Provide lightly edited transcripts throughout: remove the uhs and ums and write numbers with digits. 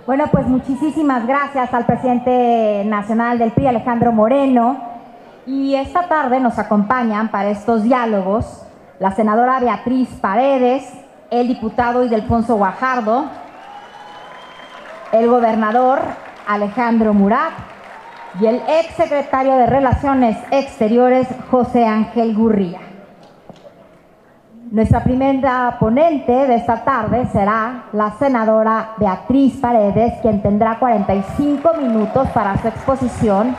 Bueno, pues muchísimas gracias al presidente nacional del PRI, Alejandro Moreno. Y esta tarde nos acompañan para estos diálogos la senadora Beatriz Paredes, el diputado Ildefonso Guajardo, el gobernador Alejandro Murat y el exsecretario de Relaciones Exteriores, José Ángel Gurría. Nuestra primera ponente de esta tarde será la senadora Beatriz Paredes, quien tendrá 45 minutos para su exposición.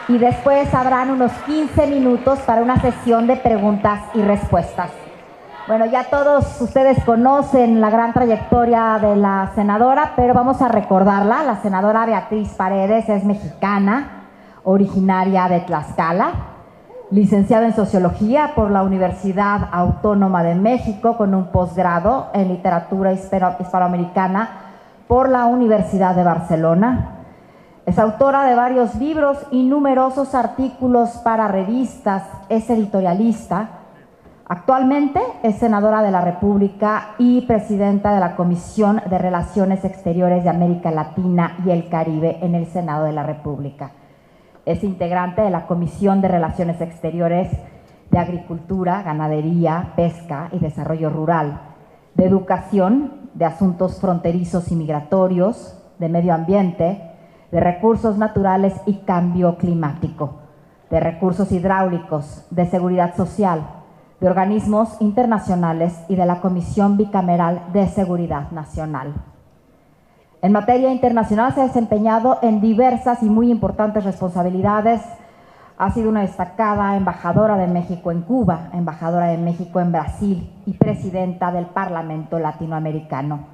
Y después habrán unos 15 minutos para una sesión de preguntas y respuestas. Bueno, ya todos ustedes conocen la gran trayectoria de la senadora, pero vamos a recordarla. La senadora Beatriz Paredes es mexicana, originaria de Tlaxcala, licenciada en Sociología por la Universidad Autónoma de México, con un posgrado en Literatura Hispanoamericana por la Universidad de Barcelona. Es autora de varios libros y numerosos artículos para revistas, es editorialista. Actualmente es senadora de la República y presidenta de la Comisión de Relaciones Exteriores de América Latina y el Caribe en el Senado de la República. Es integrante de la Comisión de Relaciones Exteriores de Agricultura, Ganadería, Pesca y Desarrollo Rural, de Educación, de Asuntos Fronterizos y Migratorios, de Medio Ambiente, de Recursos Naturales y Cambio Climático, de Recursos Hidráulicos, de Seguridad Social, de Organismos Internacionales y de la Comisión Bicameral de Seguridad Nacional. En materia internacional se ha desempeñado en diversas y muy importantes responsabilidades. Ha sido una destacada embajadora de México en Cuba, embajadora de México en Brasil y presidenta del Parlamento Latinoamericano.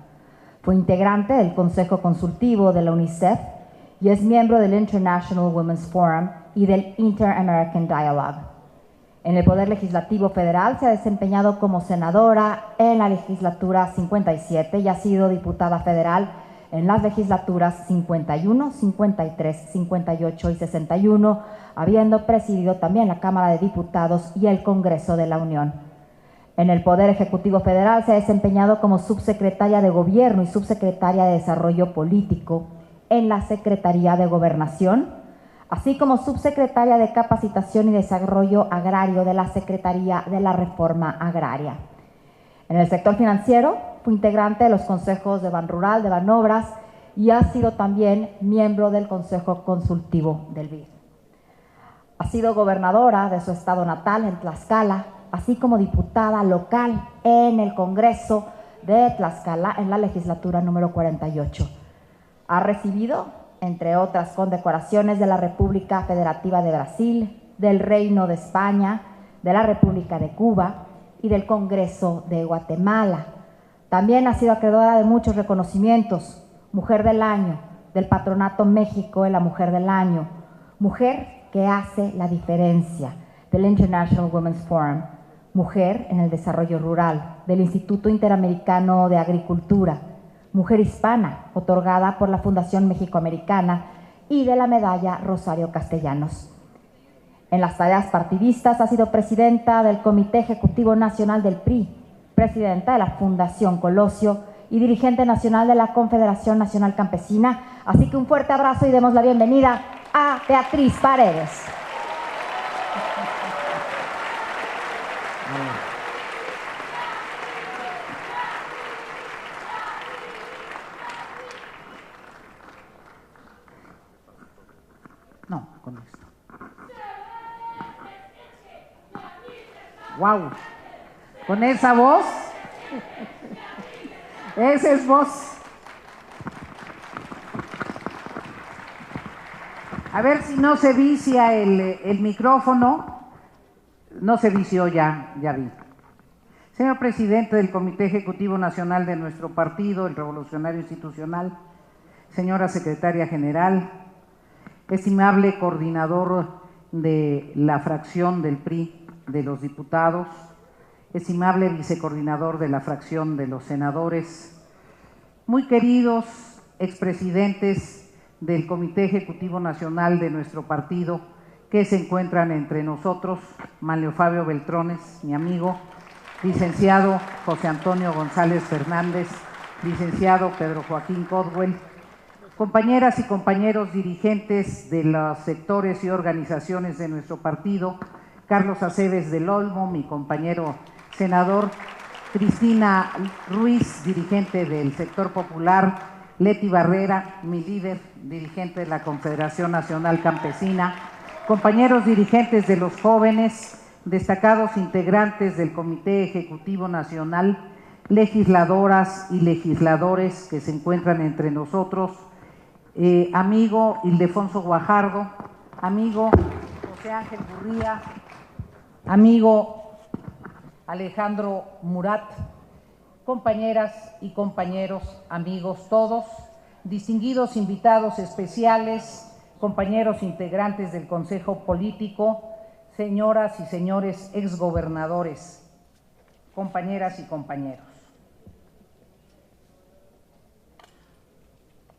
Fue integrante del Consejo Consultivo de la UNICEF y es miembro del International Women's Forum y del Inter-American Dialogue. En el Poder Legislativo Federal se ha desempeñado como senadora en la legislatura 57 y ha sido diputada federal en las legislaturas 51, 53, 58 y 61, habiendo presidido también la Cámara de Diputados y el Congreso de la Unión. En el Poder Ejecutivo Federal se ha desempeñado como subsecretaria de Gobierno y subsecretaria de Desarrollo Político en la Secretaría de Gobernación, así como subsecretaria de Capacitación y Desarrollo Agrario de la Secretaría de la Reforma Agraria. En el sector financiero fue integrante de los consejos de Banrural, de Banobras y ha sido también miembro del Consejo Consultivo del BID. Ha sido gobernadora de su estado natal, en Tlaxcala, así como diputada local en el Congreso de Tlaxcala en la legislatura número 48. Ha recibido, entre otras condecoraciones, de la República Federativa de Brasil, del Reino de España, de la República de Cuba y del Congreso de Guatemala. También ha sido acreedora de muchos reconocimientos: Mujer del Año, del Patronato México en la Mujer del Año, Mujer que hace la diferencia, del International Women's Forum, Mujer en el Desarrollo Rural, del Instituto Interamericano de Agricultura, Mujer Hispana, otorgada por la Fundación México-Americana, y de la Medalla Rosario Castellanos. En las tareas partidistas ha sido presidenta del Comité Ejecutivo Nacional del PRI, presidenta de la Fundación Colosio y dirigente nacional de la Confederación Nacional Campesina. Así que un fuerte abrazo y demos la bienvenida a Beatriz Paredes. No, con esto. ¡Wow! Con esa voz. Esa es voz. A ver si no se vicia el micrófono. No se vició ya vi. Señor presidente del Comité Ejecutivo Nacional de nuestro partido, el Revolucionario Institucional, señora secretaria general, estimable coordinador de la fracción del PRI de los diputados, estimable vicecoordinador de la fracción de los senadores, muy queridos expresidentes del Comité Ejecutivo Nacional de nuestro partido que se encuentran entre nosotros, Manlio Fabio Beltrones, mi amigo, licenciado José Antonio González Fernández, licenciado Pedro Joaquín Codwell, compañeras y compañeros dirigentes de los sectores y organizaciones de nuestro partido, Carlos Aceves del Olmo, mi compañero senador, Cristina Ruiz, dirigente del sector popular, Leti Barrera, mi líder, dirigente de la Confederación Nacional Campesina, compañeros dirigentes de los jóvenes, destacados integrantes del Comité Ejecutivo Nacional, legisladoras y legisladores que se encuentran entre nosotros, amigo Ildefonso Guajardo, amigo José Ángel Gurría, amigo Alejandro Murat, compañeras y compañeros, amigos todos, distinguidos invitados especiales, compañeros integrantes del Consejo Político, señoras y señores exgobernadores, compañeras y compañeros.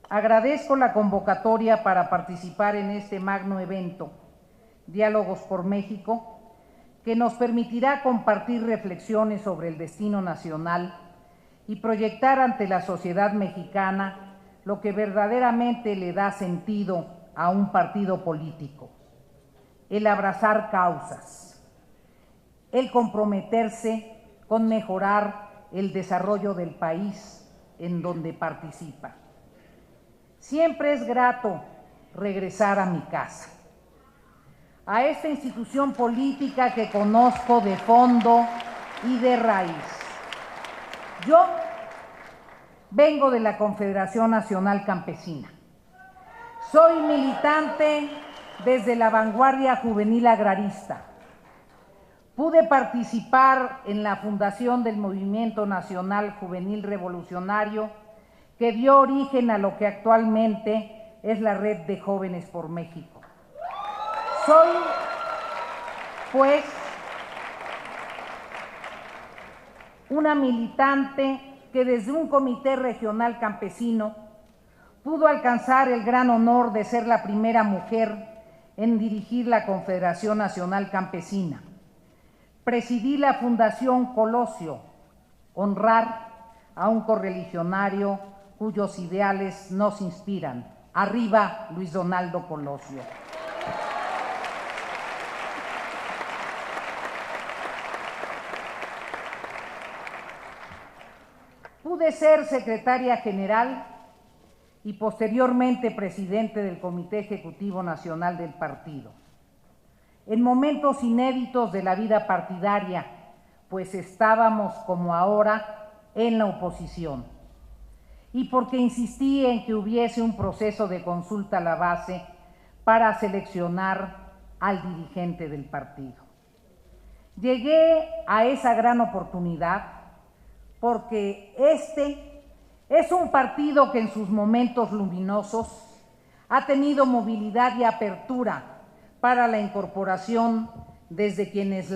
Agradezco la convocatoria para participar en este magno evento, Diálogos por México, que nos permitirá compartir reflexiones sobre el destino nacional y proyectar ante la sociedad mexicana lo que verdaderamente le da sentido a un partido político: el abrazar causas, el comprometerse con mejorar el desarrollo del país en donde participa. Siempre es grato regresar a mi casa, a esta institución política que conozco de fondo y de raíz. Yo vengo de la Confederación Nacional Campesina. Soy militante desde la vanguardia juvenil agrarista. Pude participar en la fundación del Movimiento Nacional Juvenil Revolucionario, que dio origen a lo que actualmente es la Red de Jóvenes por México. Soy, pues, una militante que desde un comité regional campesino pudo alcanzar el gran honor de ser la primera mujer en dirigir la Confederación Nacional Campesina. Presidí la Fundación Colosio, honrar a un correligionario cuyos ideales nos inspiran. Arriba Luis Donaldo Colosio. Pude ser secretaria general y posteriormente presidente del Comité Ejecutivo Nacional del partido. En momentos inéditos de la vida partidaria, pues estábamos como ahora en la oposición, y porque insistí en que hubiese un proceso de consulta a la base para seleccionar al dirigente del partido. Llegué a esa gran oportunidad porque este es un partido que en sus momentos luminosos ha tenido movilidad y apertura para la incorporación desde quienes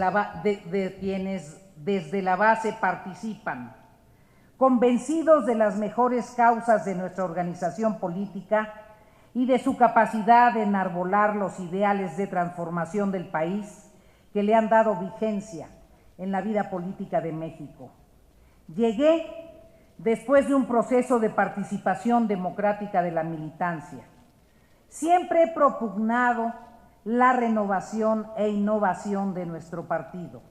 desde la base participan, convencidos de las mejores causas de nuestra organización política y de su capacidad de enarbolar los ideales de transformación del país que le han dado vigencia en la vida política de México. Llegué después de un proceso de participación democrática de la militancia. Siempre he propugnado la renovación e innovación de nuestro partido.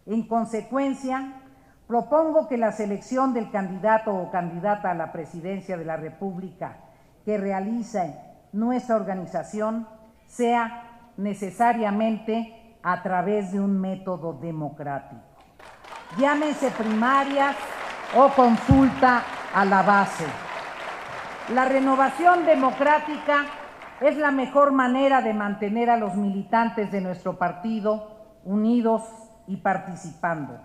En consecuencia, propongo que la selección del candidato o candidata a la presidencia de la República que realice nuestra organización sea necesariamente a través de un método democrático. Llámense primarias o consulta a la base. La renovación democrática es la mejor manera de mantener a los militantes de nuestro partido unidos y participando.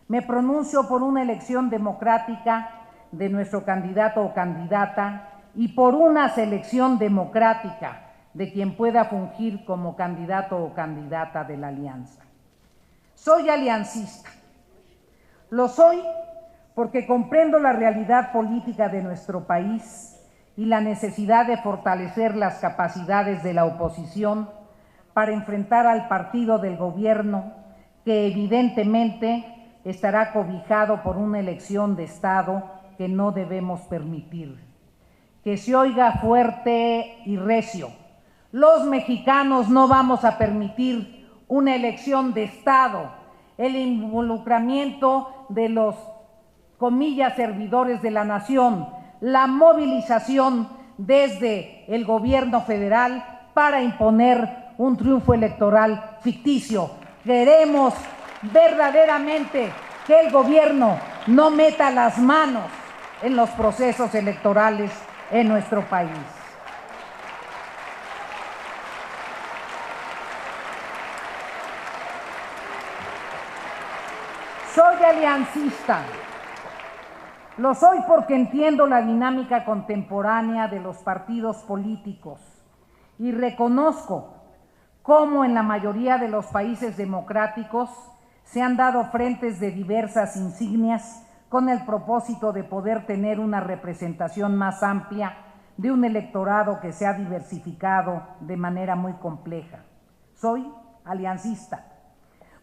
Me pronuncio por una elección democrática de nuestro candidato o candidata y por una selección democrática de quien pueda fungir como candidato o candidata de la alianza. Soy aliancista. Lo soy porque comprendo la realidad política de nuestro país y la necesidad de fortalecer las capacidades de la oposición para enfrentar al partido del gobierno que evidentemente estará cobijado por una elección de Estado que no debemos permitir. Que se oiga fuerte y recio. Los mexicanos no vamos a permitir una elección de Estado, el involucramiento de los, comillas, servidores de la nación, la movilización desde el gobierno federal para imponer un triunfo electoral ficticio. Queremos verdaderamente que el gobierno no meta las manos en los procesos electorales en nuestro país. Soy aliancista. Lo soy porque entiendo la dinámica contemporánea de los partidos políticos y reconozco cómo en la mayoría de los países democráticos se han dado frentes de diversas insignias con el propósito de poder tener una representación más amplia de un electorado que se ha diversificado de manera muy compleja. Soy aliancista,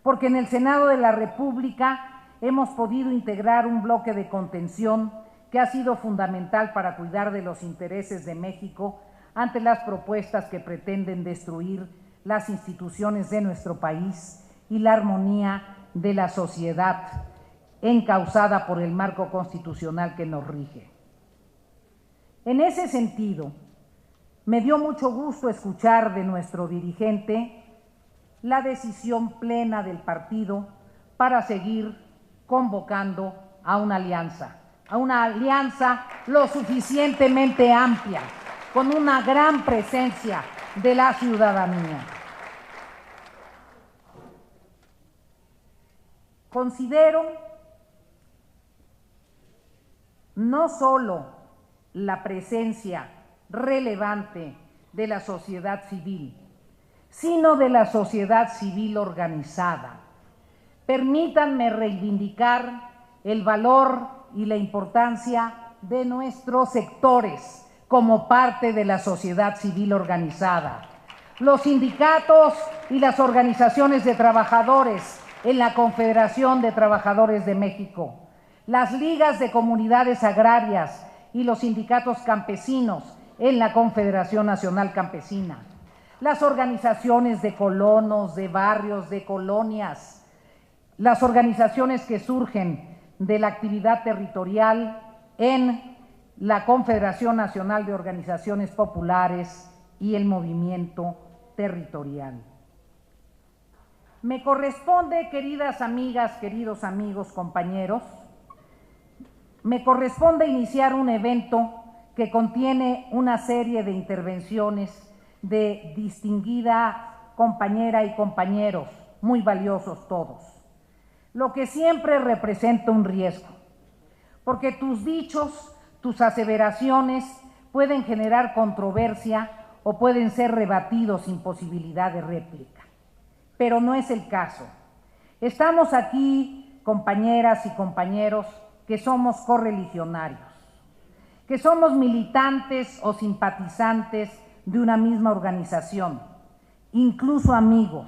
porque en el Senado de la República hemos podido integrar un bloque de contención que ha sido fundamental para cuidar de los intereses de México ante las propuestas que pretenden destruir las instituciones de nuestro país y la armonía de la sociedad encauzada por el marco constitucional que nos rige. En ese sentido, me dio mucho gusto escuchar de nuestro dirigente la decisión plena del partido para seguir convocando a una alianza lo suficientemente amplia, con una gran presencia de la ciudadanía. Considero no solo la presencia relevante de la sociedad civil, sino de la sociedad civil organizada. Permítanme reivindicar el valor y la importancia de nuestros sectores como parte de la sociedad civil organizada. Los sindicatos y las organizaciones de trabajadores en la Confederación de Trabajadores de México, las ligas de comunidades agrarias y los sindicatos campesinos en la Confederación Nacional Campesina, las organizaciones de colonos, de barrios, de colonias, las organizaciones que surgen de la actividad territorial en la Confederación Nacional de Organizaciones Populares y el Movimiento Territorial. Me corresponde, queridas amigas, queridos amigos, compañeros, me corresponde iniciar un evento que contiene una serie de intervenciones de distinguida compañera y compañeros, muy valiosos todos, lo que siempre representa un riesgo, porque tus dichos, tus aseveraciones pueden generar controversia o pueden ser rebatidos sin posibilidad de réplica, pero no es el caso. Estamos aquí, compañeras y compañeros, que somos correligionarios, que somos militantes o simpatizantes de una misma organización, incluso amigos.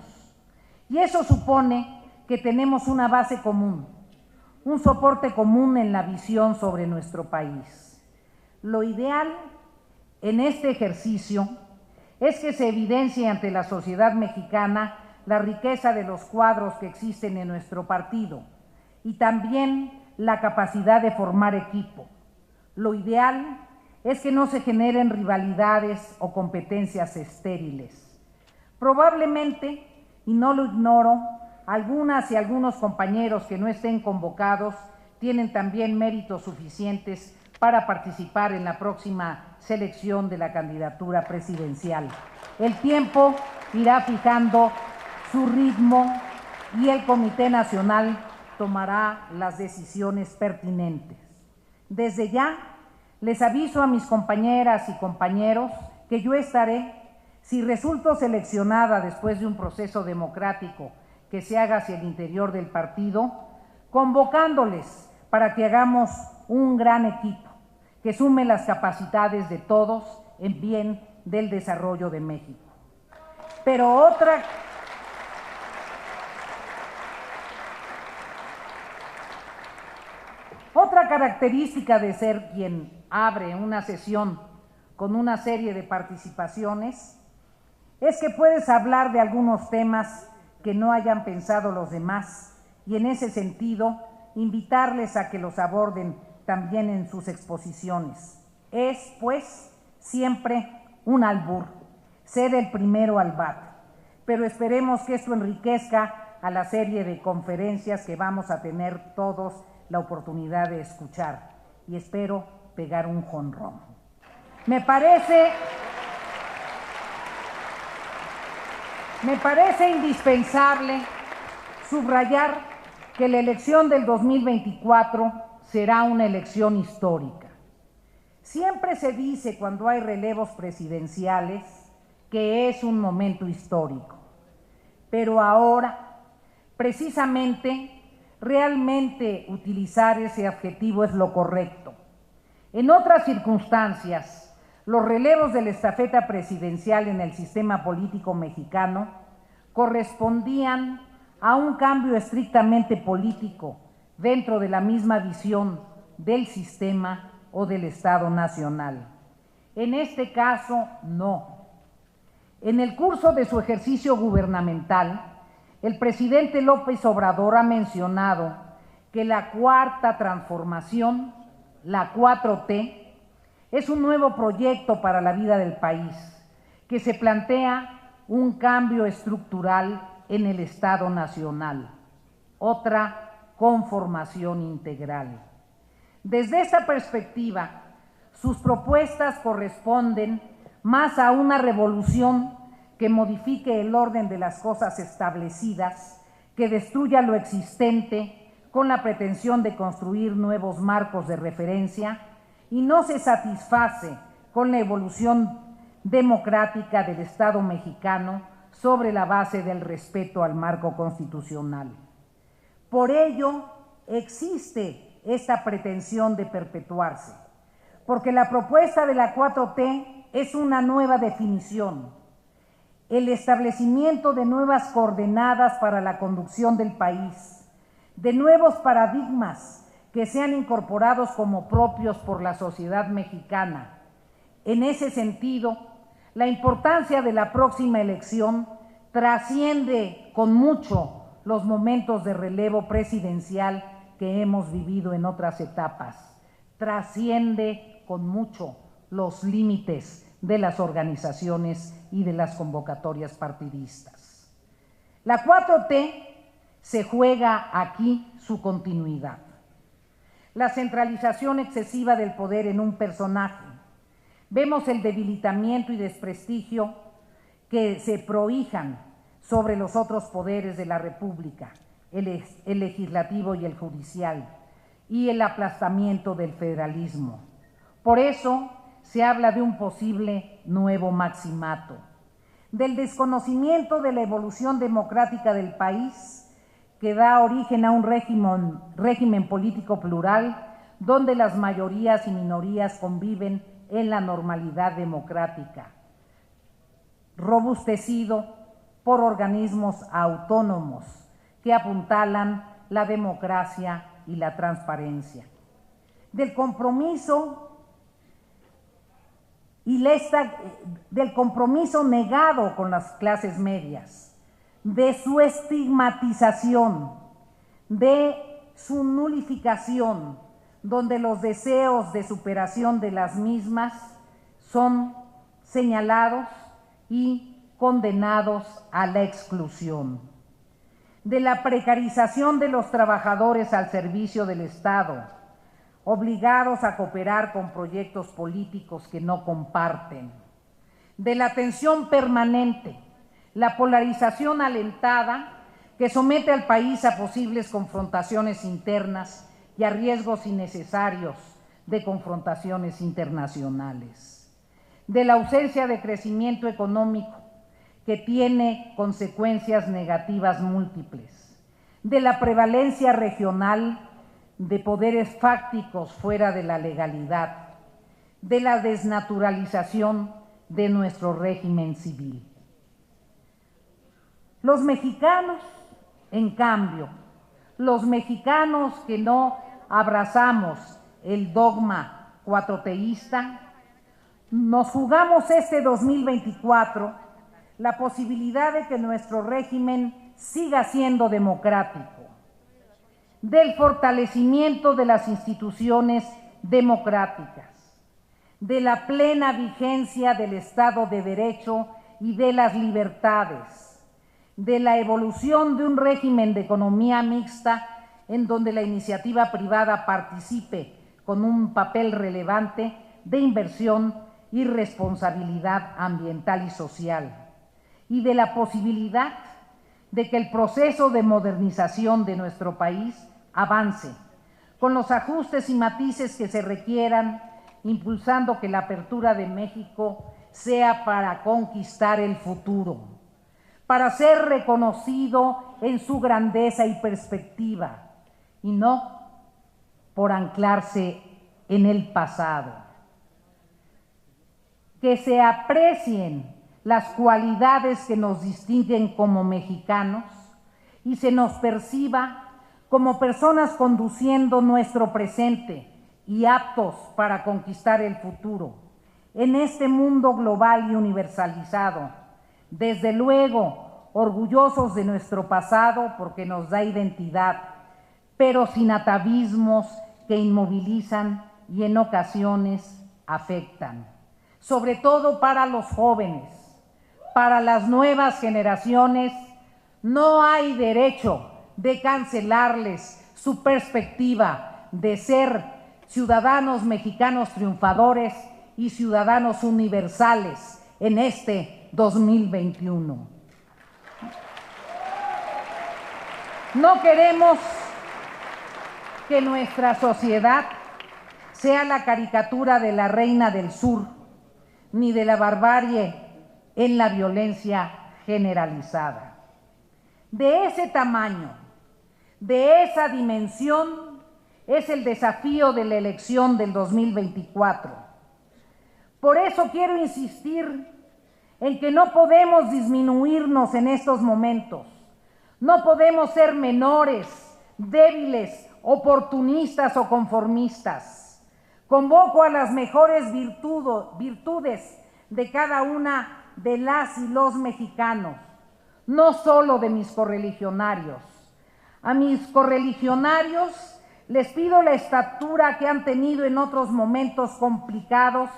Y eso supone que tenemos una base común, un soporte común en la visión sobre nuestro país. Lo ideal en este ejercicio es que se evidencie ante la sociedad mexicana la riqueza de los cuadros que existen en nuestro partido y también la capacidad de formar equipo. Lo ideal es que no se generen rivalidades o competencias estériles. Probablemente, y no lo ignoro, algunas y algunos compañeros que no estén convocados tienen también méritos suficientes para participar en la próxima selección de la candidatura presidencial. El tiempo irá fijando su ritmo y el Comité Nacional tomará las decisiones pertinentes. Desde ya, les aviso a mis compañeras y compañeros que yo estaré, si resulto seleccionada después de un proceso democrático que se haga hacia el interior del partido, convocándoles para que hagamos un gran equipo que sume las capacidades de todos en bien del desarrollo de México. Otra característica de ser quien abre una sesión con una serie de participaciones es que puedes hablar de algunos temas que no hayan pensado los demás y en ese sentido invitarles a que los aborden también en sus exposiciones. Es, pues, siempre un albur, ser el primero al bat, pero esperemos que esto enriquezca a la serie de conferencias que vamos a tener todos la oportunidad de escuchar y espero pegar un jonrón. Me parece indispensable subrayar que la elección del 2024 será una elección histórica. Siempre se dice cuando hay relevos presidenciales que es un momento histórico, pero ahora, precisamente, realmente utilizar ese adjetivo es lo correcto. En otras circunstancias, los relevos de la estafeta presidencial en el sistema político mexicano correspondían a un cambio estrictamente político dentro de la misma visión del sistema o del Estado nacional. En este caso, no. En el curso de su ejercicio gubernamental, el presidente López Obrador ha mencionado que la cuarta transformación, la 4T, es un nuevo proyecto para la vida del país, que se plantea un cambio estructural en el Estado nacional, otra conformación integral. Desde esta perspectiva, sus propuestas corresponden más a una revolución que modifique el orden de las cosas establecidas, que destruya lo existente con la pretensión de construir nuevos marcos de referencia y no se satisface con la evolución democrática del Estado mexicano sobre la base del respeto al marco constitucional. Por ello, existe esta pretensión de perpetuarse, porque la propuesta de la 4T es una nueva definición, el establecimiento de nuevas coordenadas para la conducción del país, de nuevos paradigmas que sean incorporados como propios por la sociedad mexicana. En ese sentido, la importancia de la próxima elección trasciende con mucho los momentos de relevo presidencial que hemos vivido en otras etapas, trasciende con mucho los límites de las organizaciones y de las convocatorias partidistas. La 4T se juega aquí su continuidad. La centralización excesiva del poder en un personaje. Vemos el debilitamiento y desprestigio que se prohijan sobre los otros poderes de la República, el legislativo y el judicial, y el aplastamiento del federalismo. Por eso se habla de un posible nuevo maximato, del desconocimiento de la evolución democrática del país que da origen a un régimen político plural donde las mayorías y minorías conviven en la normalidad democrática, robustecido por organismos autónomos que apuntalan la democracia y la transparencia, del compromiso negado con las clases medias, de su estigmatización, de su nulificación, donde los deseos de superación de las mismas son señalados y condenados a la exclusión, de la precarización de los trabajadores al servicio del Estado, obligados a cooperar con proyectos políticos que no comparten, de la tensión permanente, la polarización alentada que somete al país a posibles confrontaciones internas y a riesgos innecesarios de confrontaciones internacionales, de la ausencia de crecimiento económico que tiene consecuencias negativas múltiples, de la prevalencia regional de poderes fácticos fuera de la legalidad, de la desnaturalización de nuestro régimen civil. Los mexicanos, en cambio, los mexicanos que no abrazamos el dogma cuatroteísta, nos jugamos este 2024 la posibilidad de que nuestro régimen siga siendo democrático, del fortalecimiento de las instituciones democráticas, de la plena vigencia del Estado de Derecho y de las libertades, de la evolución de un régimen de economía mixta en donde la iniciativa privada participe con un papel relevante de inversión y responsabilidad ambiental y social, y de la posibilidad de que el proceso de modernización de nuestro país avance, con los ajustes y matices que se requieran, impulsando que la apertura de México sea para conquistar el futuro, para ser reconocido en su grandeza y perspectiva, y no por anclarse en el pasado. Que se aprecien las cualidades que nos distinguen como mexicanos y se nos perciba como personas conduciendo nuestro presente y aptos para conquistar el futuro en este mundo global y universalizado, desde luego orgullosos de nuestro pasado porque nos da identidad, pero sin atavismos que inmovilizan y en ocasiones afectan, sobre todo para los jóvenes. Para las nuevas generaciones no hay derecho de cancelarles su perspectiva de ser ciudadanos mexicanos triunfadores y ciudadanos universales en este 2021. No queremos que nuestra sociedad sea la caricatura de la reina del sur, ni de la barbarie en la violencia generalizada. De ese tamaño, de esa dimensión, es el desafío de la elección del 2024. Por eso quiero insistir en que no podemos disminuirnos en estos momentos. No podemos ser menores, débiles, oportunistas o conformistas. Convoco a las mejores virtudes de cada una de las y los mexicanos, no solo de mis correligionarios. A mis correligionarios les pido la estatura que han tenido en otros momentos complicados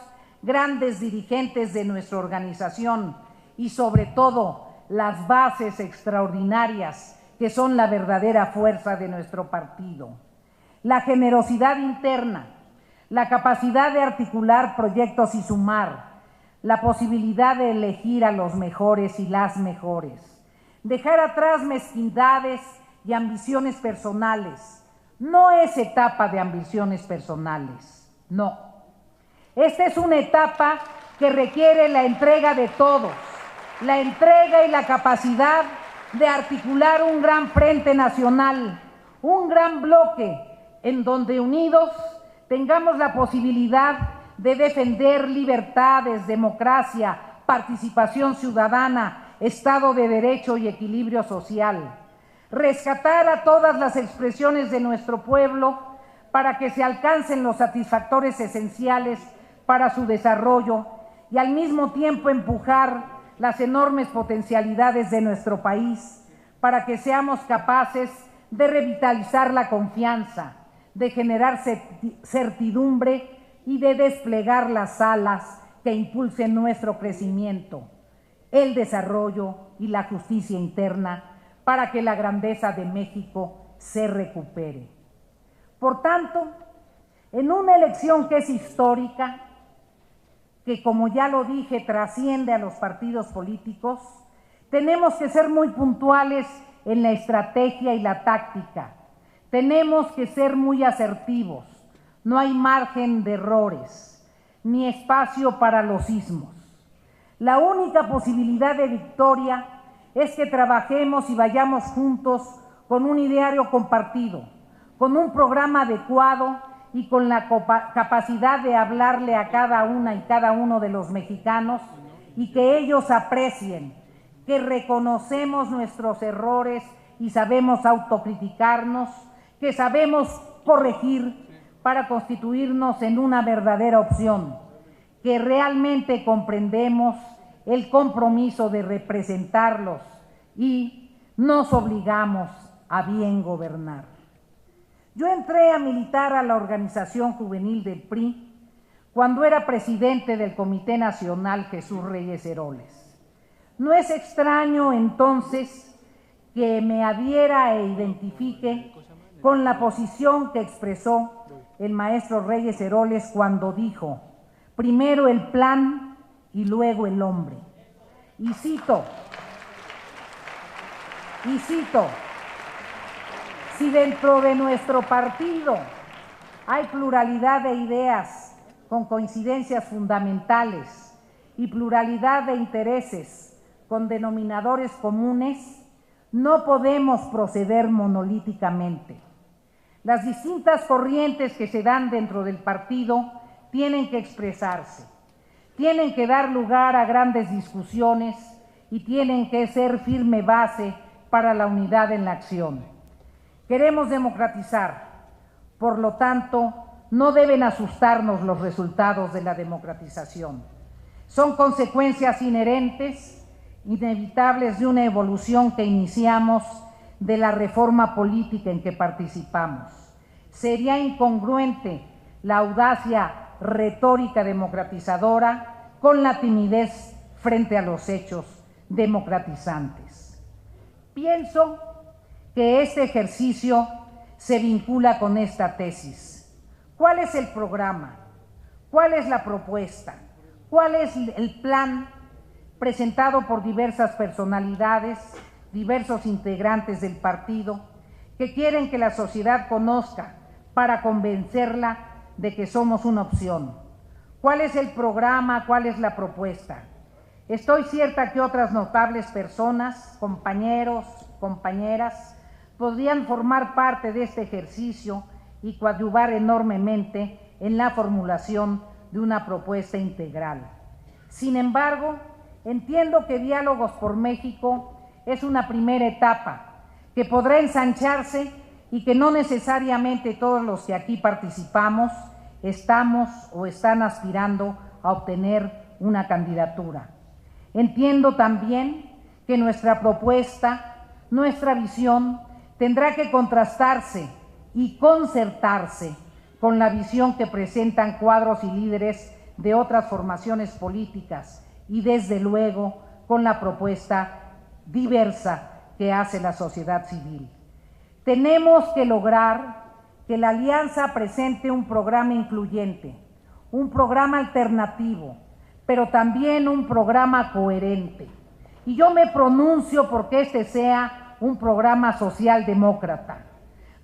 grandes dirigentes de nuestra organización y sobre todo las bases extraordinarias que son la verdadera fuerza de nuestro partido. La generosidad interna, la capacidad de articular proyectos y sumar, la posibilidad de elegir a los mejores y las mejores, dejar atrás mezquindades y ambiciones personales. No es etapa de ambiciones personales, no. Esta es una etapa que requiere la entrega de todos, la entrega y la capacidad de articular un gran frente nacional, un gran bloque en donde unidos tengamos la posibilidad de defender libertades, democracia, participación ciudadana, Estado de Derecho y equilibrio social. Rescatar a todas las expresiones de nuestro pueblo para que se alcancen los satisfactores esenciales para su desarrollo y al mismo tiempo empujar las enormes potencialidades de nuestro país para que seamos capaces de revitalizar la confianza, de generar certidumbre y de desplegar las alas que impulsen nuestro crecimiento, el desarrollo y la justicia interna para que la grandeza de México se recupere. Por tanto, en una elección que es histórica, que como ya lo dije, trasciende a los partidos políticos, tenemos que ser muy puntuales en la estrategia y la táctica. Tenemos que ser muy asertivos. No hay margen de errores, ni espacio para los ismos. La única posibilidad de victoria es que trabajemos y vayamos juntos con un ideario compartido, con un programa adecuado y con la capacidad de hablarle a cada una y cada uno de los mexicanos y que ellos aprecien que reconocemos nuestros errores y sabemos autocriticarnos, que sabemos corregir para constituirnos en una verdadera opción, que realmente comprendemos el compromiso de representarlos y nos obligamos a bien gobernar. Yo entré a militar a la organización juvenil del PRI cuando era presidente del Comité Nacional Jesús Reyes Heroles. No es extraño entonces que me adhiera e identifique con la posición que expresó el maestro Reyes Heroles cuando dijo: primero el plan y luego el hombre. Y cito, si dentro de nuestro partido hay pluralidad de ideas con coincidencias fundamentales y pluralidad de intereses con denominadores comunes, no podemos proceder monolíticamente. Las distintas corrientes que se dan dentro del partido tienen que expresarse, tienen que dar lugar a grandes discusiones y tienen que ser firme base para la unidad en la acción. Queremos democratizar, por lo tanto, no deben asustarnos los resultados de la democratización. Son consecuencias inherentes, inevitables de una evolución que iniciamos de la reforma política en que participamos. Sería incongruente la audacia retórica democratizadora con la timidez frente a los hechos democratizantes. Pienso que este ejercicio se vincula con esta tesis. ¿Cuál es el programa? ¿Cuál es la propuesta? ¿Cuál es el plan presentado por diversas personalidades, diversos integrantes del partido, que quieren que la sociedad conozca para convencerla de que somos una opción? ¿Cuál es el programa? ¿Cuál es la propuesta? Estoy cierta que otras notables personas, compañeros, compañeras, podrían formar parte de este ejercicio y coadyuvar enormemente en la formulación de una propuesta integral. Sin embargo, entiendo que Diálogos por México es una primera etapa que podrá ensancharse y que no necesariamente todos los que aquí participamos estamos o están aspirando a obtener una candidatura. Entiendo también que nuestra propuesta, nuestra visión, tendrá que contrastarse y concertarse con la visión que presentan cuadros y líderes de otras formaciones políticas y desde luego con la propuesta diversa que hace la sociedad civil. Tenemos que lograr que la alianza presente un programa incluyente, un programa alternativo, pero también un programa coherente. Y yo me pronuncio porque este sea un programa socialdemócrata,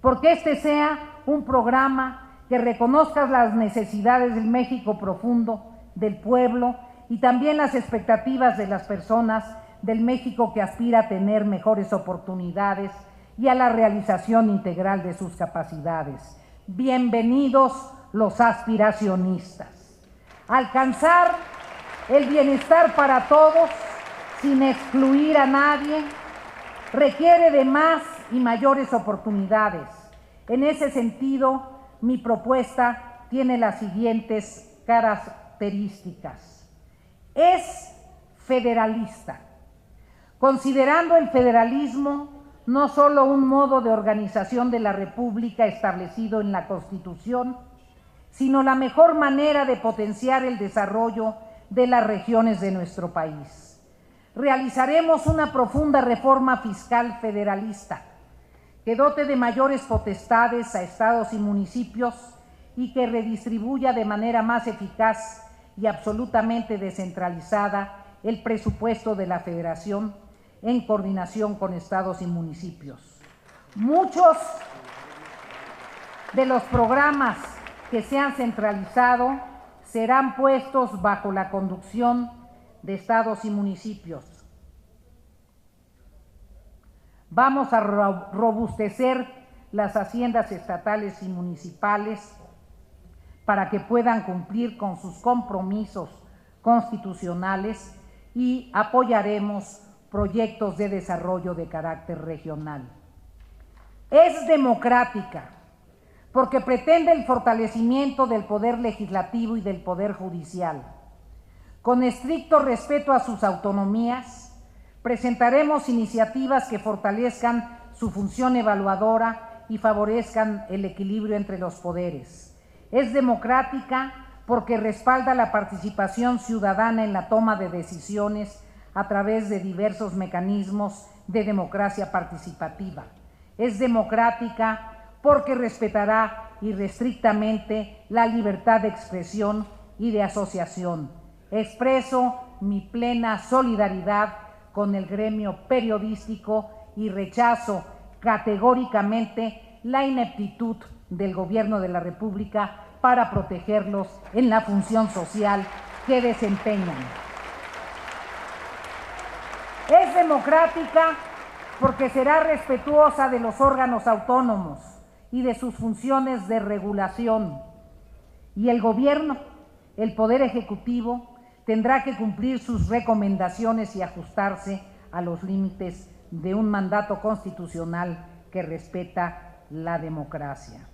porque este sea un programa que reconozca las necesidades del México profundo, del pueblo, y también las expectativas de las personas del México que aspira a tener mejores oportunidades y a la realización integral de sus capacidades. Bienvenidos los aspiracionistas. Alcanzar el bienestar para todos, sin excluir a nadie, requiere de más y mayores oportunidades. En ese sentido, mi propuesta tiene las siguientes características. Es federalista, considerando el federalismo no solo un modo de organización de la República establecido en la Constitución, sino la mejor manera de potenciar el desarrollo de las regiones de nuestro país. Realizaremos una profunda reforma fiscal federalista que dote de mayores potestades a estados y municipios y que redistribuya de manera más eficaz y absolutamente descentralizada el presupuesto de la Federación en coordinación con estados y municipios. Muchos de los programas que se han centralizado serán puestos bajo la conducción de estados y municipios. Vamos a robustecer las haciendas estatales y municipales para que puedan cumplir con sus compromisos constitucionales y apoyaremos proyectos de desarrollo de carácter regional. Es democrática porque pretende el fortalecimiento del poder legislativo y del poder judicial. Con estricto respeto a sus autonomías, presentaremos iniciativas que fortalezcan su función evaluadora y favorezcan el equilibrio entre los poderes. Es democrática porque respalda la participación ciudadana en la toma de decisiones a través de diversos mecanismos de democracia participativa. Es democrática porque respetará irrestrictamente la libertad de expresión y de asociación. Expreso mi plena solidaridad con el gremio periodístico y rechazo categóricamente la ineptitud del Gobierno de la República para protegerlos en la función social que desempeñan. Es democrática porque será respetuosa de los órganos autónomos y de sus funciones de regulación. Y el Gobierno, el Poder Ejecutivo, tendrá que cumplir sus recomendaciones y ajustarse a los límites de un mandato constitucional que respeta la democracia.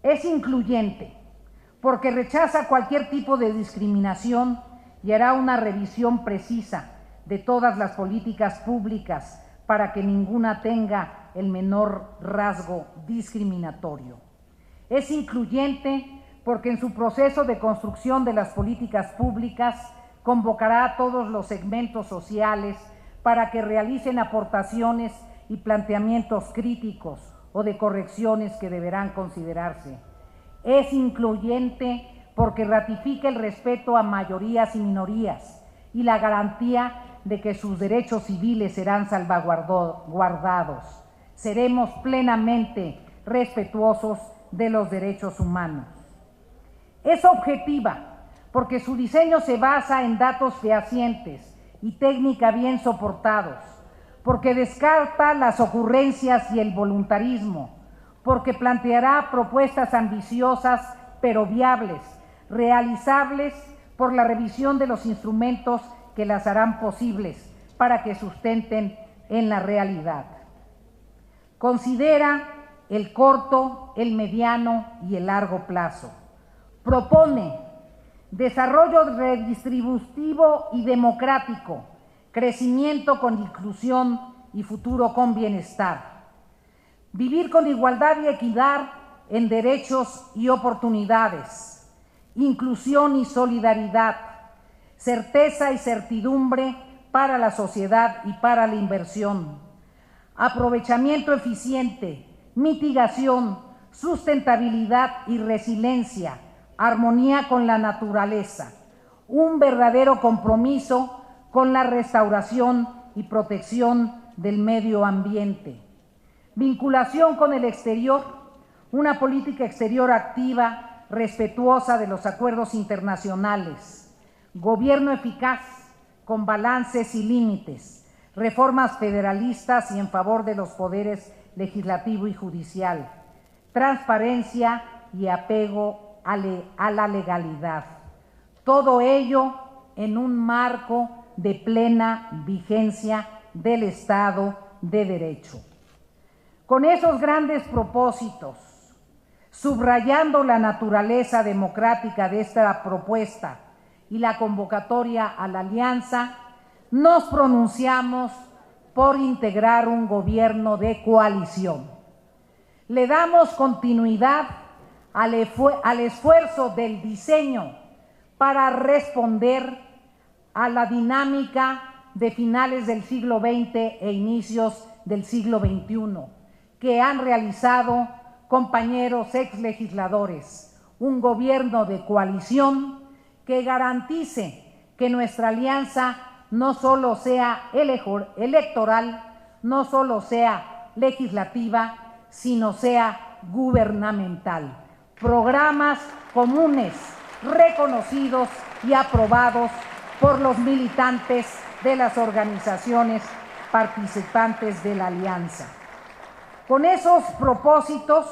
Es incluyente porque rechaza cualquier tipo de discriminación y hará una revisión precisa de todas las políticas públicas para que ninguna tenga el menor rasgo discriminatorio. Es incluyente porque en su proceso de construcción de las políticas públicas convocará a todos los segmentos sociales para que realicen aportaciones y planteamientos críticos o de correcciones que deberán considerarse. Es incluyente porque ratifica el respeto a mayorías y minorías y la garantía de que sus derechos civiles serán salvaguardados. Seremos plenamente respetuosos de los derechos humanos. Es objetiva porque su diseño se basa en datos fehacientes y técnica bien soportados, porque descarta las ocurrencias y el voluntarismo, porque planteará propuestas ambiciosas pero viables, realizables por la revisión de los instrumentos que las harán posibles para que sustenten en la realidad. Considera el corto, el mediano y el largo plazo. Propone desarrollo redistributivo y democrático, crecimiento con inclusión y futuro con bienestar. Vivir con igualdad y equidad en derechos y oportunidades, inclusión y solidaridad, certeza y certidumbre para la sociedad y para la inversión, aprovechamiento eficiente, mitigación, sustentabilidad y resiliencia, armonía con la naturaleza, un verdadero compromiso con la restauración y protección del medio ambiente, vinculación con el exterior, una política exterior activa, respetuosa de los acuerdos internacionales, gobierno eficaz, con balances y límites, reformas federalistas y en favor de los poderes legislativo y judicial, transparencia y apego a la legalidad. Todo ello en un marco de plena vigencia del Estado de Derecho. Con esos grandes propósitos, subrayando la naturaleza democrática de esta propuesta y la convocatoria a la alianza, nos pronunciamos por integrar un gobierno de coalición. Le damos continuidad al esfuerzo del diseño para responder a la dinámica de finales del siglo XX e inicios del siglo XXI, que han realizado compañeros exlegisladores, un gobierno de coalición que garantice que nuestra alianza no solo sea electoral, no solo sea legislativa, sino sea gubernamental. Programas comunes, reconocidos y aprobados por los militantes de las organizaciones participantes de la alianza. Con esos propósitos,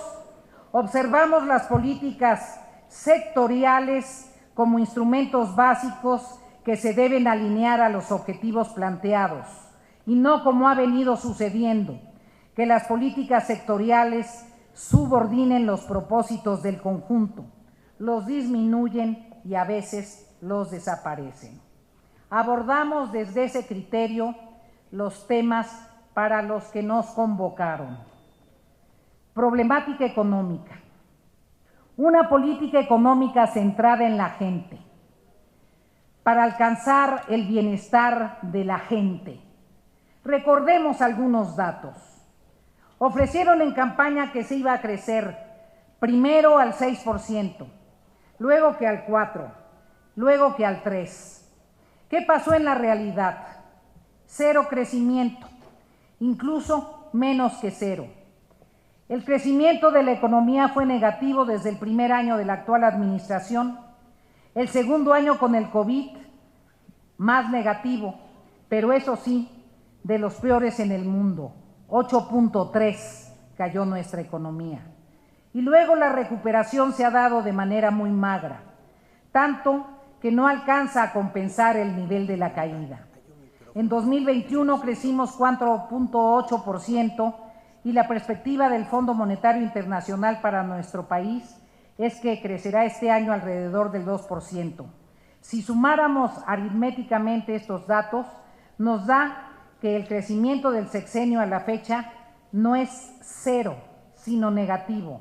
observamos las políticas sectoriales como instrumentos básicos que se deben alinear a los objetivos planteados, y no como ha venido sucediendo, que las políticas sectoriales subordinen los propósitos del conjunto, los disminuyen y a veces los desaparecen. Abordamos desde ese criterio los temas para los que nos convocaron. Problemática económica. Una política económica centrada en la gente, para alcanzar el bienestar de la gente. Recordemos algunos datos. Ofrecieron en campaña que se iba a crecer primero al 6%, luego que al 4%, luego que al 3%. ¿Qué pasó en la realidad? Cero crecimiento, incluso menos que cero. El crecimiento de la economía fue negativo desde el primer año de la actual administración. El segundo año con el COVID, más negativo, pero eso sí, de los peores en el mundo. 8.3 cayó nuestra economía. Y luego la recuperación se ha dado de manera muy magra, tanto que no alcanza a compensar el nivel de la caída. En 2021 crecimos 4.8% y la perspectiva del Fondo Monetario Internacional para nuestro país es que crecerá este año alrededor del 2%. Si sumáramos aritméticamente estos datos, nos da que el crecimiento del sexenio a la fecha no es cero, sino negativo,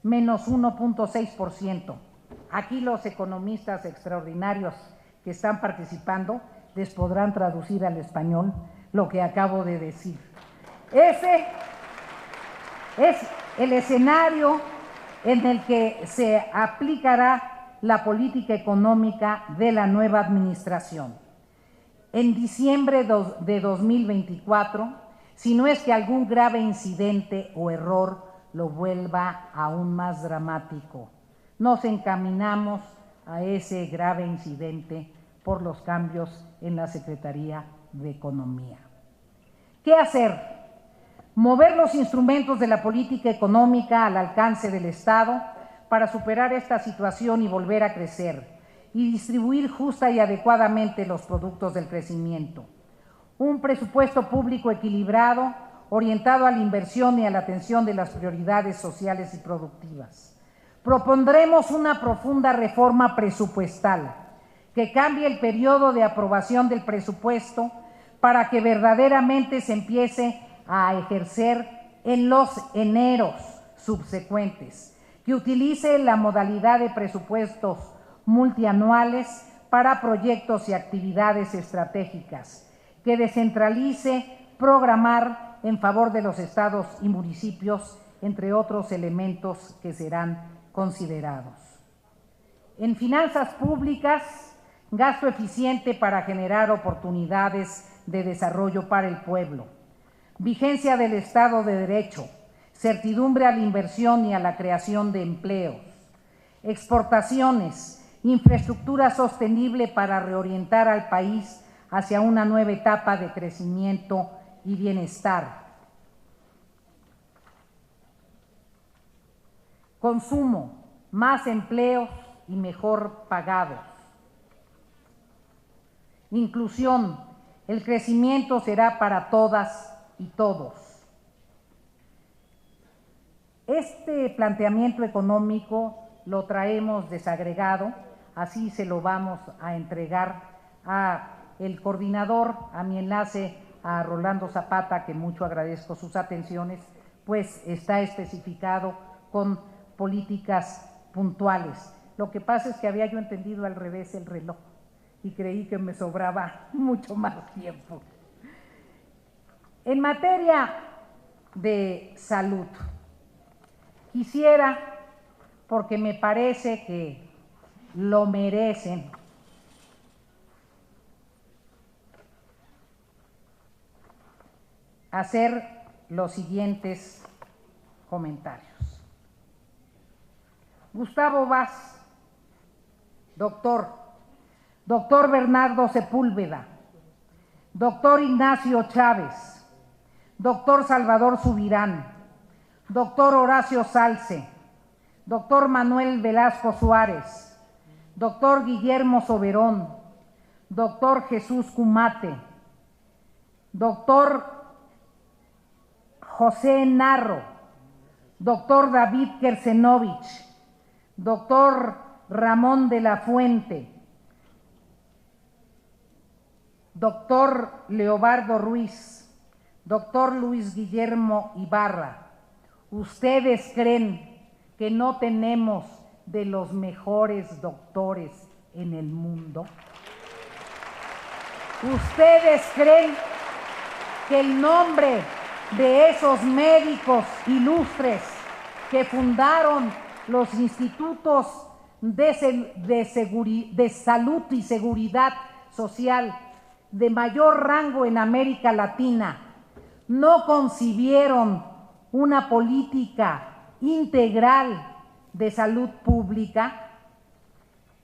menos 1.6%. Aquí los economistas extraordinarios que están participando les podrán traducir al español lo que acabo de decir. Ese es el escenario en el que se aplicará la política económica de la nueva administración. En diciembre de 2024, si no es que algún grave incidente o error lo vuelva aún más dramático, nos encaminamos a ese grave incidente por los cambios en la Secretaría de Economía. ¿Qué hacer? Mover los instrumentos de la política económica al alcance del Estado para superar esta situación y volver a crecer y distribuir justa y adecuadamente los productos del crecimiento. Un presupuesto público equilibrado, orientado a la inversión y a la atención de las prioridades sociales y productivas. Propondremos una profunda reforma presupuestal que cambie el periodo de aprobación del presupuesto para que verdaderamente se empiece a ejercer en los eneros subsecuentes, que utilice la modalidad de presupuestos multianuales para proyectos y actividades estratégicas, que descentralice programar en favor de los estados y municipios, entre otros elementos que serán considerados. En finanzas públicas, gasto eficiente para generar oportunidades de desarrollo para el pueblo, vigencia del Estado de Derecho, certidumbre a la inversión y a la creación de empleos, exportaciones, infraestructura sostenible para reorientar al país hacia una nueva etapa de crecimiento y bienestar. Consumo, más empleos y mejor pagados. Inclusión, el crecimiento será para todas y todos. Este planteamiento económico lo traemos desagregado, así se lo vamos a entregar a el coordinador, a mi enlace, a Rolando Zapata, que mucho agradezco sus atenciones, pues está especificado con políticas puntuales. Lo que pasa es que había yo entendido al revés el reloj y creí que me sobraba mucho más tiempo. En materia de salud, quisiera, porque me parece que lo merecen, hacer los siguientes comentarios. Gustavo Vaz, doctor Bernardo Sepúlveda, doctor Ignacio Chávez, doctor Salvador Subirán, doctor Horacio Salce, doctor Manuel Velasco Suárez, doctor Guillermo Soberón, doctor Jesús Cumate, doctor José Narro, doctor David Kersenovich, doctor Ramón de la Fuente, doctor Leobardo Ruiz, doctor Luis Guillermo Ibarra, ¿ustedes creen que no tenemos de los mejores doctores en el mundo? ¿Ustedes creen que el nombre de esos médicos ilustres que fundaron los institutos de salud y seguridad social de mayor rango en América Latina no concibieron una política integral de salud pública?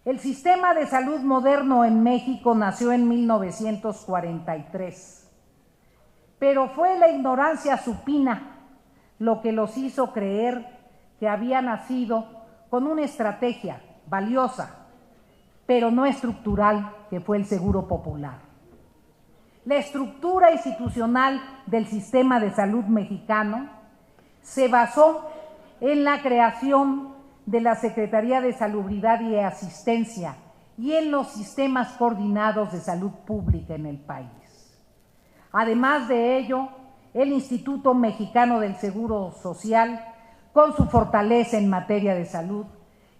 El sistema de salud moderno en México nació en 1943, pero fue la ignorancia supina lo que los hizo creer que había nacido con una estrategia valiosa, pero no estructural, que fue el Seguro Popular. La estructura institucional del sistema de salud mexicano se basó en la creación de la Secretaría de Salubridad y Asistencia y en los sistemas coordinados de salud pública en el país. Además de ello, el Instituto Mexicano del Seguro Social, con su fortaleza en materia de salud,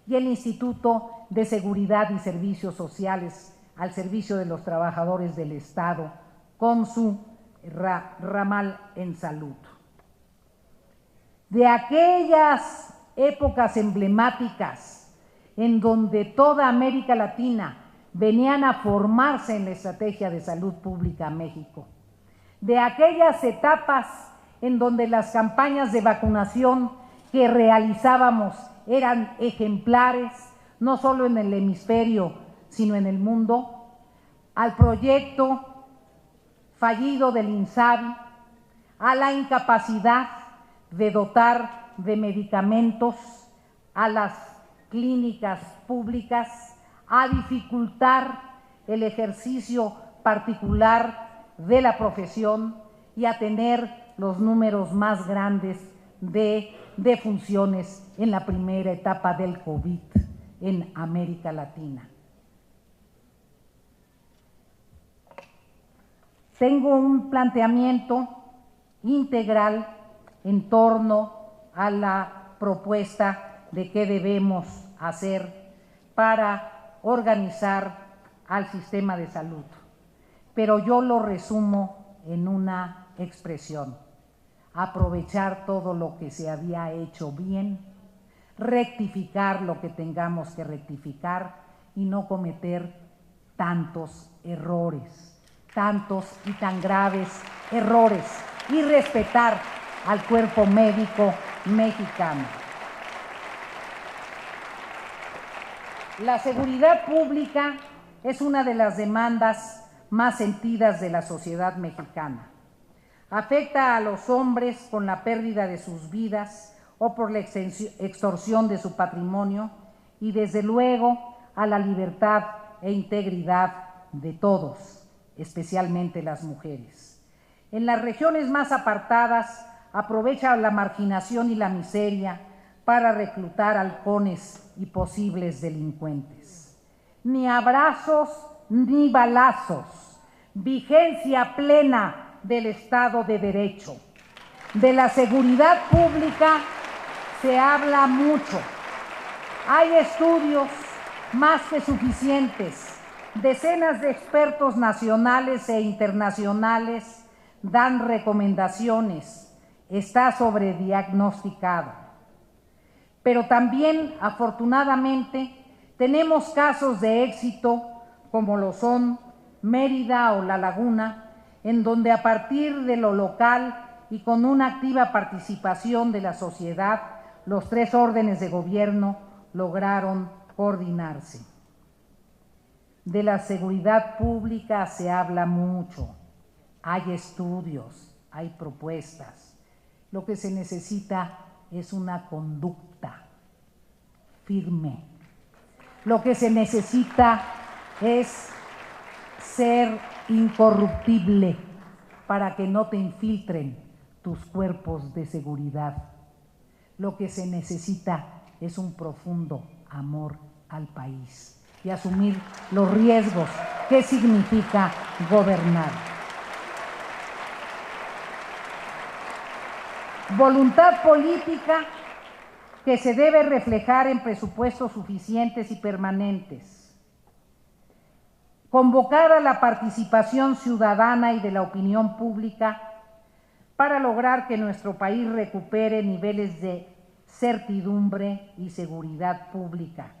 y el Instituto de Seguridad y Servicios Sociales al servicio de los trabajadores del Estado, con su ramal en salud. De aquellas épocas emblemáticas en donde toda América Latina venían a formarse en la estrategia de salud pública México, de aquellas etapas en donde las campañas de vacunación que realizábamos eran ejemplares, no solo en el hemisferio, sino en el mundo, al proyecto fallido del INSABI, a la incapacidad de dotar de medicamentos a las clínicas públicas, a dificultar el ejercicio particular de la profesión y a tener los números más grandes de defunciones en la primera etapa del COVID en América Latina. Tengo un planteamiento integral en torno a la propuesta de qué debemos hacer para organizar al sistema de salud, pero yo lo resumo en una expresión: aprovechar todo lo que se había hecho bien, rectificar lo que tengamos que rectificar y no cometer tantos errores, tantos y tan graves errores, y respetar al cuerpo médico mexicano. La seguridad pública es una de las demandas más sentidas de la sociedad mexicana. Afecta a los hombres con la pérdida de sus vidas o por la extorsión de su patrimonio y desde luego a la libertad e integridad de todos, especialmente las mujeres. En las regiones más apartadas aprovecha la marginación y la miseria para reclutar halcones y posibles delincuentes. Ni abrazos ni balazos, vigencia plena del Estado de Derecho. De la seguridad pública se habla mucho. Hay estudios más que suficientes. Decenas de expertos nacionales e internacionales dan recomendaciones. Está sobrediagnosticado. Pero también, afortunadamente, tenemos casos de éxito como lo son Mérida o La Laguna, en donde a partir de lo local y con una activa participación de la sociedad, los tres órdenes de gobierno lograron coordinarse. De la seguridad pública se habla mucho, hay estudios, hay propuestas. Lo que se necesita es una conducta firme. Lo que se necesita es ser incorruptible para que no te infiltren tus cuerpos de seguridad. Lo que se necesita es un profundo amor al país y asumir los riesgos que significa gobernar. Voluntad política que se debe reflejar en presupuestos suficientes y permanentes. Convocar a la participación ciudadana y de la opinión pública para lograr que nuestro país recupere niveles de certidumbre y seguridad pública,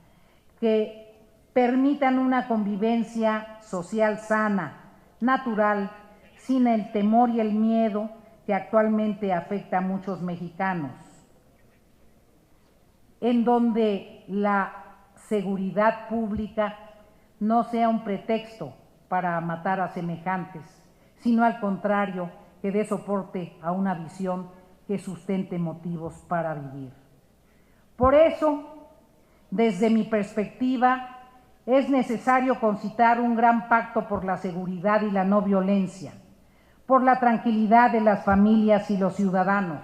que permitan una convivencia social sana, natural, sin el temor y el miedo que actualmente afecta a muchos mexicanos, en donde la seguridad pública no sea un pretexto para matar a semejantes, sino al contrario, que dé soporte a una visión que sustente motivos para vivir. Por eso, desde mi perspectiva, es necesario concitar un gran pacto por la seguridad y la no violencia, por la tranquilidad de las familias y los ciudadanos,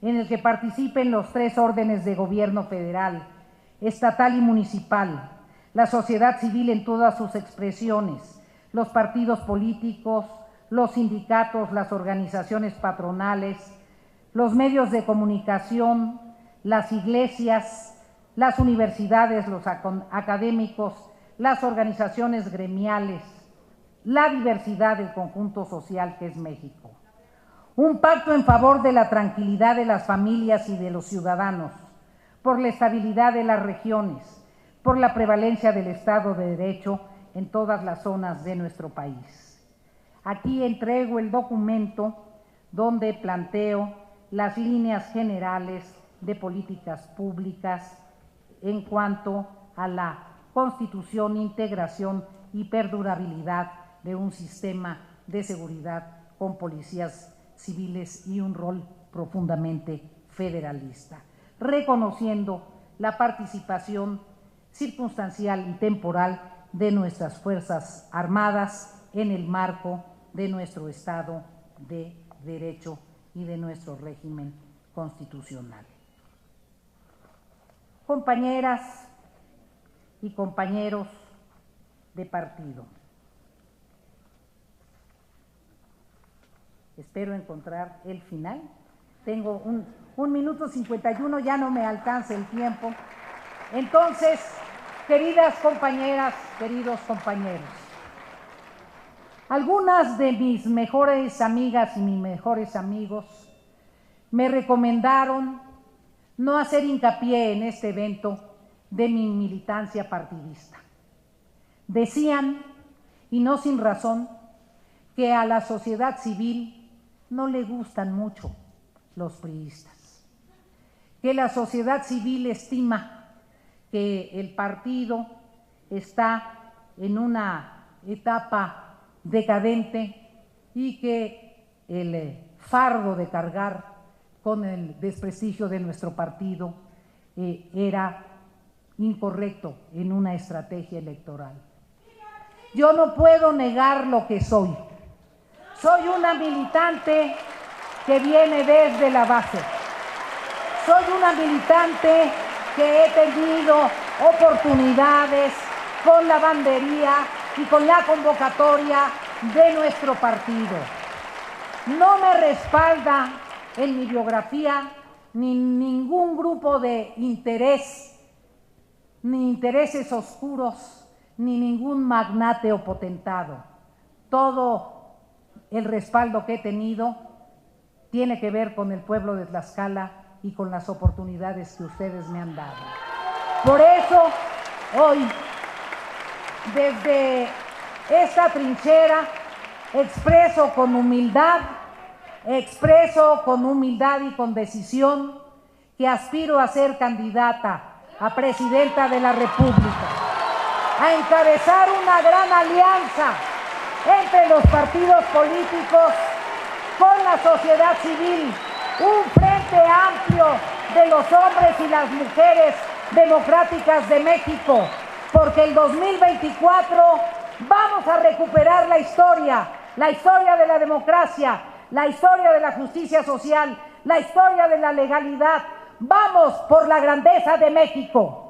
en el que participen los 3 órdenes de gobierno federal, estatal y municipal, la sociedad civil en todas sus expresiones, los partidos políticos, los sindicatos, las organizaciones patronales, los medios de comunicación, las iglesias, las universidades, los académicos, las organizaciones gremiales, la diversidad del conjunto social que es México. Un pacto en favor de la tranquilidad de las familias y de los ciudadanos, por la estabilidad de las regiones, por la prevalencia del Estado de Derecho en todas las zonas de nuestro país. Aquí entrego el documento donde planteo las líneas generales de políticas públicas en cuanto a la constitución, integración y perdurabilidad de un sistema de seguridad con policías civiles y un rol profundamente federalista, reconociendo la participación circunstancial y temporal de nuestras Fuerzas Armadas en el marco de nuestro Estado de Derecho y de nuestro régimen constitucional. Compañeras y compañeros de partido, espero encontrar el final. Tengo un minuto 51, ya no me alcanza el tiempo. Entonces, queridas compañeras, queridos compañeros, algunas de mis mejores amigas y mis mejores amigos me recomendaron no hacer hincapié en este evento de mi militancia partidista. Decían, y no sin razón, que a la sociedad civil no le gustan mucho los priistas, que la sociedad civil estima que el partido está en una etapa decadente y que el fardo de cargar con el desprestigio de nuestro partido era incorrecto en una estrategia electoral. Yo no puedo negar lo que soy. Soy una militante que viene desde la base. Soy una militante que he tenido oportunidades con la bandería y con la convocatoria de nuestro partido. No me respalda en mi biografía ni ningún grupo de interés, ni intereses oscuros, ni ningún magnate o potentado. Todo el respaldo que he tenido tiene que ver con el pueblo de Tlaxcala y con las oportunidades que ustedes me han dado. Por eso, hoy, desde esta trinchera, expreso con humildad y con decisión que aspiro a ser candidata a presidenta de la República, a encabezar una gran alianza entre los partidos políticos con la sociedad civil, un frente amplio de los hombres y las mujeres democráticas de México, porque el 2024 vamos a recuperar la historia de la democracia, la historia de la justicia social, la historia de la legalidad. Vamos por la grandeza de México.